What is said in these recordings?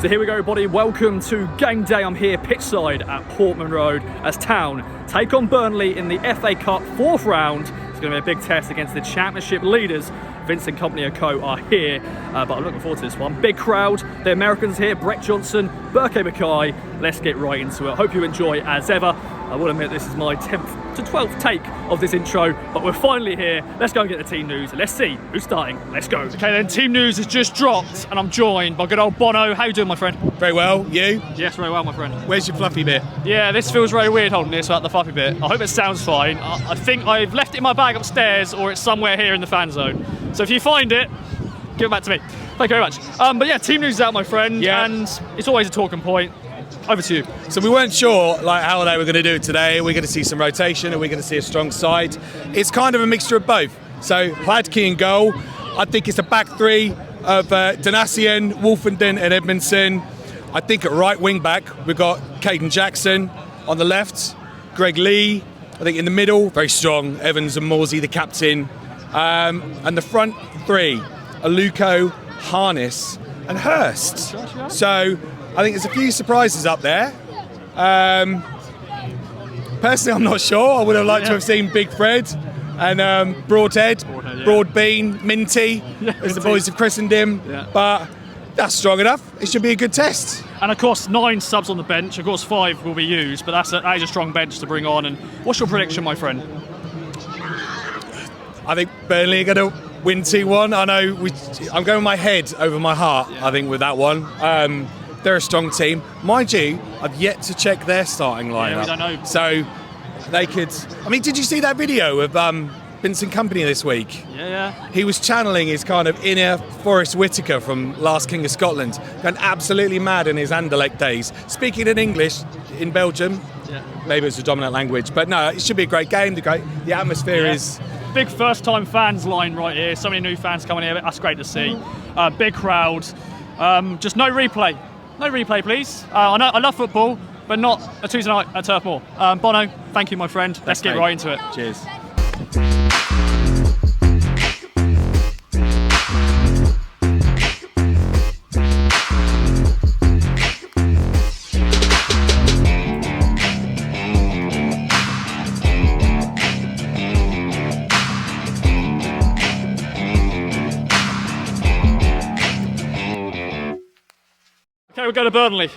So here we go, everybody. Welcome to game day. I'm here pitchside at Portman Road as Town take on Burnley in the FA Cup 4th round. It's going to be a big test against the Championship leaders. Vincent Company and co are here, but I'm looking forward to this one. Big crowd, the Americans here, Brett Johnson, Burke Mackay. Let's get right into it. Hope you enjoy as ever. I will admit this is my 10th to 12th take of this intro, but we're finally here. Let's go and get the team news. Let's see who's starting. Let's go. Okay then, team news has just dropped and I'm joined by good old Bono. How you doing, my friend? Very well, you? Yes, very well, my friend. Where's your fluffy bit? Yeah, this feels very weird holding this without the fluffy bit. I hope it sounds fine. I think I've left it in my bag upstairs or it's somewhere here in the fan zone. So if you find it, give it back to me. Thank you very much. But yeah, team news is out, my friend, and it's always a talking point. Over to you. So we weren't sure how they were going to do it today. Are we going to see some rotation? Are we going to see a strong side? It's kind of a mixture of both. So Hladky in goal. I think it's a back three of Donacien, Wolfenden and Edmondson. I think at right wing back we've got Caden Jackson. On the left, Greg Lee. I think in the middle, very strong, Evans and Morsey, the captain. And the front three, Aluko, Harness and Hurst. So I think there's a few surprises up there. Personally, I'm not sure. I would have liked to have seen Big Fred and Broadhead, Broadbean, Minty, as the boys have christened him. Yeah. But that's strong enough. It should be a good test. And of course, 9 subs on the bench. Of course, 5 will be used, but that is a strong bench to bring on. And what's your prediction, my friend? I think Burnley are going to win 2-1. I know I'm going my head over my heart, I think, with that one. They're a strong team. Mind you, I've yet to check their starting lineup. Yeah, we don't know. So they could... I mean, did you see that video of Vincent Company this week? Yeah. He was channeling his kind of inner Forrest Whitaker from Last King of Scotland. Going absolutely mad in his Anderlecht days. Speaking in English in Belgium. Yeah. Maybe it's a dominant language. But no, it should be a great game. The atmosphere is... Big first-time fans line right here. So many new fans coming here. That's great to see. Big crowd. Just no replay. No replay, please. I know I love football, but not a Tuesday night at Turf Moor. Bono, thank you, my friend. Let's get right into it. Cheers. Okay, we'll go to Burnley.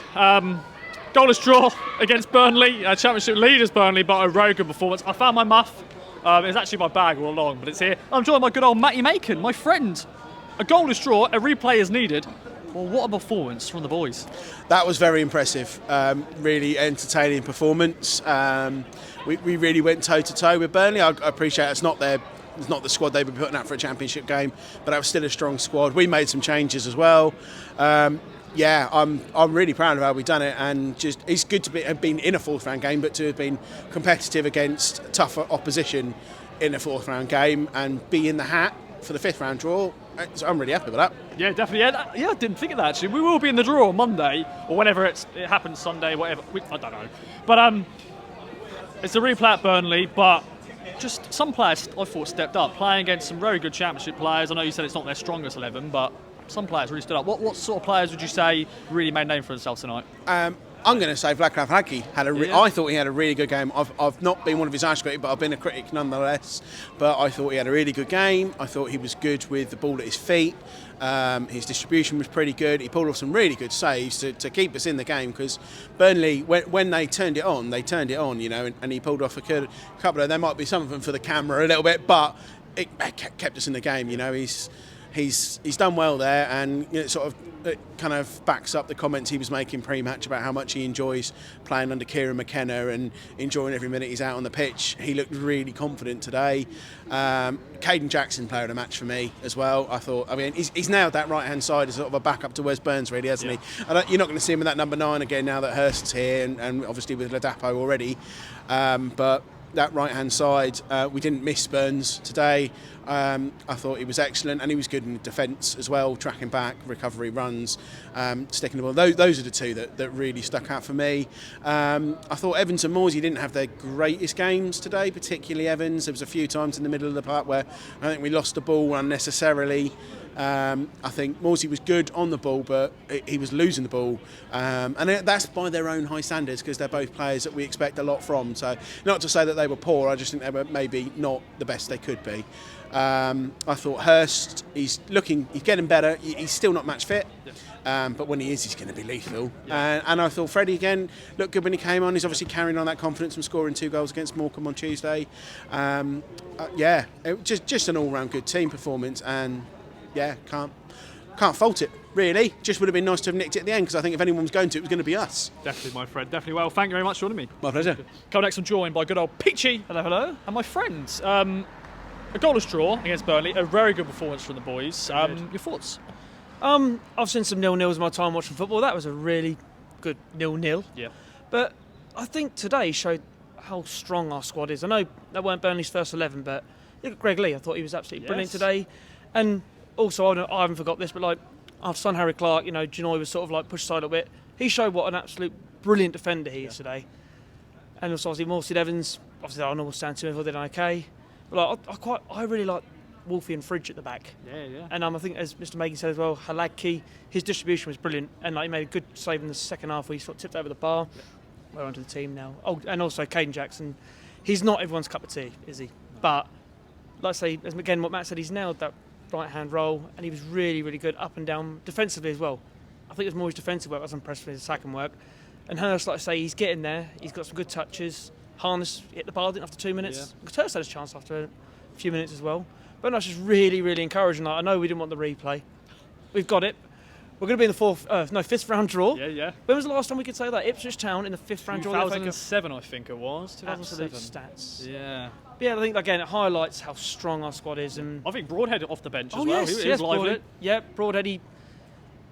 Goalless draw against Burnley, Championship leaders Burnley, but a very good performance. I found my muff. It's actually my bag all along, but it's here. I'm joined by good old Matty Macon, my friend. A goalless draw, a replay is needed. Well, what a performance from the boys. That was very impressive. Really entertaining performance. We really went toe-to-toe with Burnley. I appreciate it's not the squad they've been putting out for a championship game, but that was still a strong squad. We made some changes as well. Yeah, I'm really proud of how we've done it, and just it's good to have been in a 4th round game, but to have been competitive against tougher opposition in a 4th round game and be in the hat for the 5th round draw. So I'm really happy with that. Yeah, definitely. Yeah, I didn't think of that actually. We will be in the draw on Monday or whenever it happens, Sunday, whatever. I don't know, but it's a replay at Burnley, but just some players I thought stepped up, playing against some very good Championship players. I know you said it's not their strongest 11, but some players really stood up. What sort of players would you say really made a name for themselves tonight? I'm going to say Vladimir Hladky had I thought he had a really good game. I've not been one of his harsh critics, but I've been a critic nonetheless. But I thought he had a really good game. I thought he was good with the ball at his feet. His distribution was pretty good. He pulled off some really good saves to keep us in the game, because Burnley, when they turned it on, you know, and he pulled off a couple of, there might be some of them for the camera a little bit, but it kept us in the game, you know. He's done well there, and you know, it kind of backs up the comments he was making pre-match about how much he enjoys playing under Kieran McKenna and enjoying every minute he's out on the pitch. He looked really confident today. Caden Jackson player of the match for me as well. I mean, he's nailed that right-hand side as sort of a backup to Wes Burns, really, hasn't he? You're not going to see him with that number 9 again now that Hurst's here, and obviously with Ladapo already. But that right-hand side, we didn't miss Burns today. I thought he was excellent, and he was good in defence as well, tracking back, recovery runs, sticking the ball. Those are the two that really stuck out for me. I thought Evans and Morsey didn't have their greatest games today, particularly Evans. There was a few times in the middle of the park where I think we lost the ball unnecessarily. I think Morsey was good on the ball, but he was losing the ball. And that's by their own high standards, because they're both players that we expect a lot from. So not to say that they were poor, I just think they were maybe not the best they could be. I thought Hurst, he's getting better. He's still not match fit. But when he is, he's going to be lethal. And I thought Freddie again looked good when he came on. He's obviously carrying on that confidence from scoring 2 goals against Morecambe on Tuesday. Just an all-round good team performance, and can't fault it, really. Just would have been nice to have nicked it at the end, because I think if anyone was going to, it was going to be us. Definitely, my friend. Definitely. Well, thank you very much for joining me. My pleasure. Coming next, I'm joined by good old Peachy. Hello, hello. And my friends. A goalless draw against Burnley. A very good performance from the boys. Your thoughts? I've seen some 0-0s in my time watching football. That was a really good 0-0. Yeah. But I think today showed how strong our squad is. I know that weren't Burnley's first 11, but look at Greg Lee. I thought he was absolutely brilliant today. And also, I haven't forgot this, but like our son Harry Clark, Janoy was sort of like pushed aside a little bit. He showed what an absolute brilliant defender he is today. And also, obviously, Morsey Evans, obviously, our normal stand to him, did okay. But like, I really like Wolfie and Fridge at the back. Yeah. And I think, as Mr. Megan said as well, Halagki, his distribution was brilliant, and like he made a good save in the second half where he sort of tipped over the bar. We're onto the team now. Oh, and also Caden Jackson. He's not everyone's cup of tea, is he? No. But like I say, as again what Matt said, he's nailed that right hand roll, and he was really, really good up and down defensively as well. I think it was more his defensive work I was impressed with his attacking work. And Hurst, like I say, he's getting there. He's got some good touches. Harness hit the bar, didn't after 2 minutes. Yeah. Hurst had his chance after a few minutes as well. But that's just really, really encouraging. Like, I know we didn't want the replay. We've got it. We're going to be in the fifth round draw. Yeah. When was the last time we could say that? Ipswich Town in the fifth round draw. 2007, I think it was. 2007. Absolute stats. Yeah. But yeah, I think again it highlights how strong our squad is. And I think Broadhead off the bench as well. Yes, He was lively. Broadhead. Yeah, Broadhead. He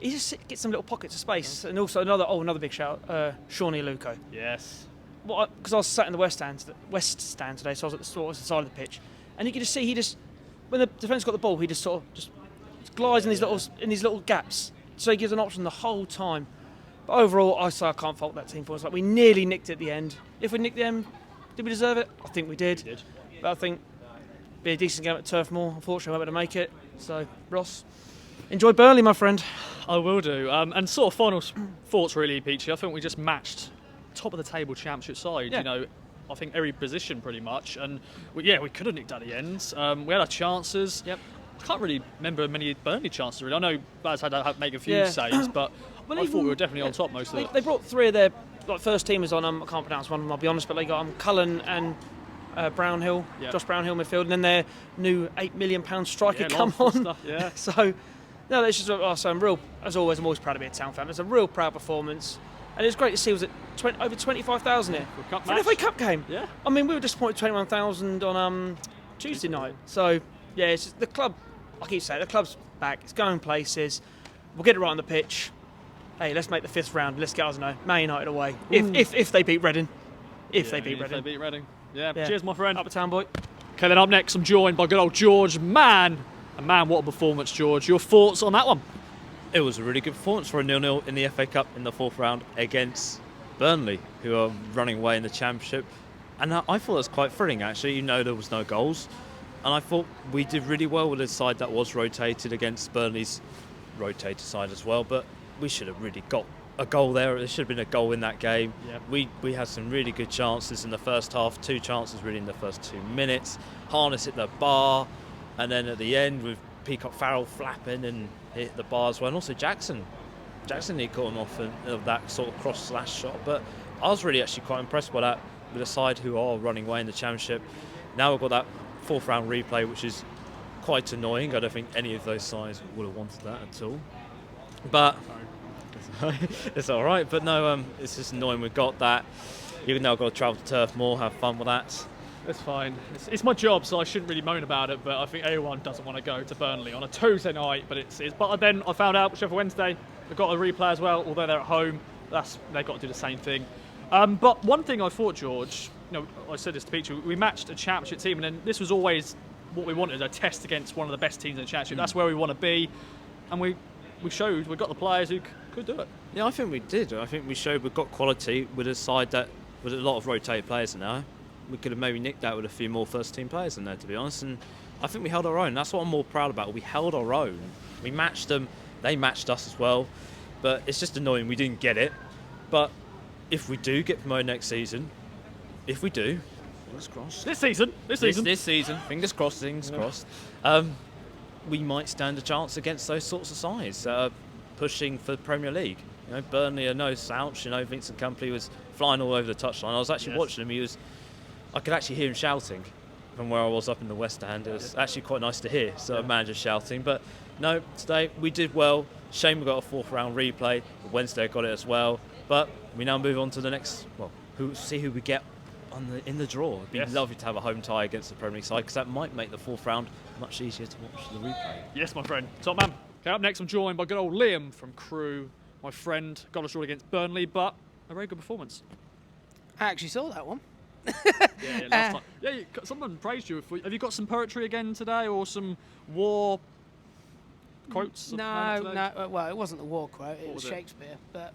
just gets some little pockets of space. And also another big shout, Shawnee Luco. Yes. Because I was sat in the west stand today, so I was at the side of the pitch, and you could just see when the defence got the ball, he just sort of just glides in these little gaps. So he gives an option the whole time. But overall, I can't fault that team for us. Like, we nearly nicked it at the end. If we nicked them, did we deserve it? I think we did. But I think it'd be a decent game at Turf Moor. Unfortunately, I won't be able to make it. So, Ross, enjoy Burnley, my friend. I will do. And sort of final thoughts, really, Peachy. I think we just matched top of the table championship side. Yeah. I think every position pretty much. And we could have nicked at the end. We had our chances. Yep. I can't really remember many Burnley chances, really. I know Baz had to make a few saves, but I thought we were definitely on top most of it. They brought 3 of their first teamers on. I can't pronounce one of them, I'll be honest, but they got Cullen and Brownhill, Josh Brownhill midfield, and then their new £8 million striker come on. So, no, it's just so I'm real. As always, I'm always proud to be a Town fan. It's a real proud performance, and it's great to see. Was it over 25,000 here for an FA Cup game? Yeah. I mean, we were disappointed 21,000 on Tuesday night. So, yeah, it's just the club. I keep saying the club's back. It's going places. We'll get it right on the pitch. Hey, let's make the 5th round. Let's get, I don't know, Man United away. If they beat Reading. If they beat Reading. Yeah. Cheers, my friend. Up a Town boy. Okay, then up next, I'm joined by good old George. Man, what a performance, George. Your thoughts on that one? It was a really good performance for a 0-0 in the FA Cup in the 4th round against Burnley, who are running away in the Championship. And I thought it was quite thrilling, actually. There was no goals. And I thought we did really well with a side that was rotated against Burnley's rotated side as well. But we should have really got a goal there. There should have been a goal in that game. Yeah. We had some really good chances in the first half. 2 chances really in the first 2 minutes. Harness hit the bar. And then at the end with Peacock Farrell flapping and hit the bar as well. And also Jackson, he caught him off of that sort of cross-slash shot. But I was really actually quite impressed by that with a side who are running away in the Championship. Now we've got that 4th round replay, which is quite annoying. I don't think any of those sides would have wanted that at all. But it's all right. But no, it's just annoying we've got that. You've now got to travel to Turf Moor, have fun with that. It's fine. It's my job, so I shouldn't really moan about it. But I think everyone doesn't want to go to Burnley on a Tuesday night. But then I found out Sheffield Wednesday they've got a replay as well. Although they're at home, they've got to do the same thing. But one thing I thought, George, I said this to Peachy, we matched a championship team, and then this was always what we wanted, a test against one of the best teams in the championship. That's where we want to be, and we showed we've got the players who could do it. Yeah, I think we did. I think we showed we've got quality with a side that with a lot of rotated players now. We could have maybe nicked that with a few more first team players in there, to be honest. And I think we held our own. That's what I'm more proud about. We held our own. We matched them. They matched us as well. But it's just annoying we didn't get it. But if we do get promoted next season, if we do, fingers crossed. This season. This season, fingers crossed, we might stand a chance against those sorts of sides pushing for the Premier League. You know, Burnley are no slouch. You know, Vincent Kompany was flying all over the touchline. I was actually watching him. I could actually hear him shouting from where I was up in the West End. It was actually quite nice to hear. So a manager shouting. But no, today we did well. Shame we got a fourth round replay. Wednesday got it as well. But we now move on to the next. Well, see who we get in the draw. It'd be lovely to have a home tie against the Premier League side, because that might make the fourth round much easier to watch the replay. Yes, my friend. Top man. Okay, up next I'm joined by good old Liam from Crew. My friend got us all against Burnley, but a very good performance. I actually saw that one. Yeah, last time. Yeah, someone praised you. Have you got some poetry again today, or some war quotes? No. Well, it wasn't the war quote. It was Shakespeare. But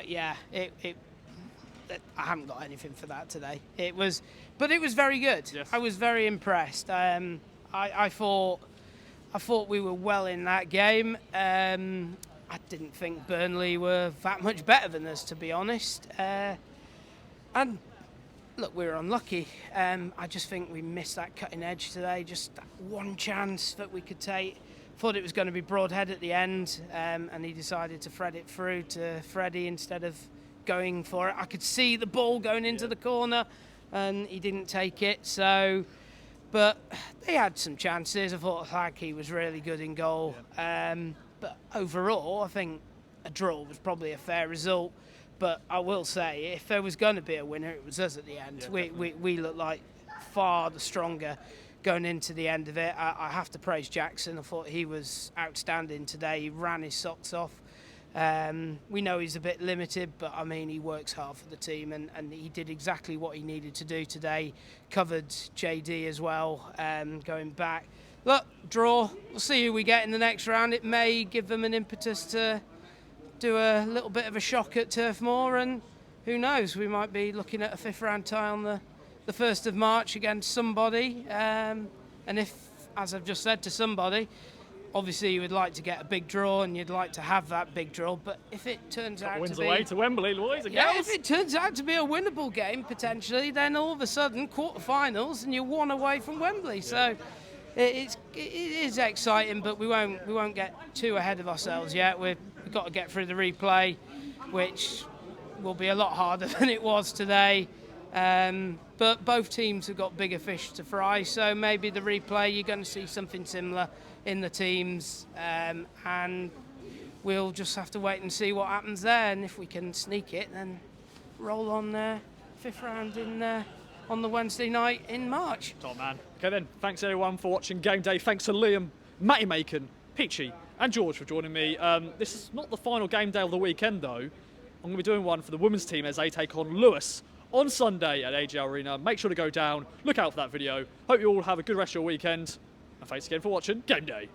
yeah, I haven't got anything for that today. It was very good. Yes. I was very impressed. I thought we were well in that game. I didn't think Burnley were that much better than us, to be honest. And look, we were unlucky. I just think we missed that cutting edge today. Just that one chance that we could take. Thought it was going to be Broadhead at the end, and he decided to thread it through to Freddie instead of going for it. I could see the ball going into the corner, and he didn't take it. So, but they had some chances. I thought Hagi was really good in goal. But overall, I think a draw was probably a fair result. But I will say, if there was going to be a winner, it was us at the end. We looked like far the stronger going into the end of it. I have to praise Jackson. I thought he was outstanding today. He ran his socks off. We know he's a bit limited, but I mean, he works hard for the team, and he did exactly what he needed to do today. Covered JD as well, going back. Look, draw. We'll see who we get in the next round. It may give them an impetus to do a little bit of a shock at Turf Moor, and who knows, we might be looking at a fifth round tie on the 1st of March against somebody. And if, as I've just said, to somebody, obviously you would like to get a big draw and you'd like to have that big draw, but if it turns out wins to be... away to Wembley, boys and girls. if it turns out to be a winnable game, potentially, then all of a sudden, quarterfinals, and you're one away from Wembley. So it is exciting, but we won't get too ahead of ourselves yet. We've got to get through the replay, which will be a lot harder than it was today. But both teams have got bigger fish to fry, so maybe the replay, you're going to see something similar in the teams, and we'll just have to wait and see what happens there, and if we can sneak it, then roll on fifth round on the Wednesday night in March. Top man. Okay then, thanks everyone for watching Game Day. Thanks to Liam, Matty Macon, Peachy and George for joining me. This is not the final Game Day of the weekend though. I'm going to be doing one for the women's team as they take on Lewis on Sunday at AJ Arena. Make sure to go down, look out for that video. Hope you all have a good rest of your weekend, and thanks again for watching Game Day.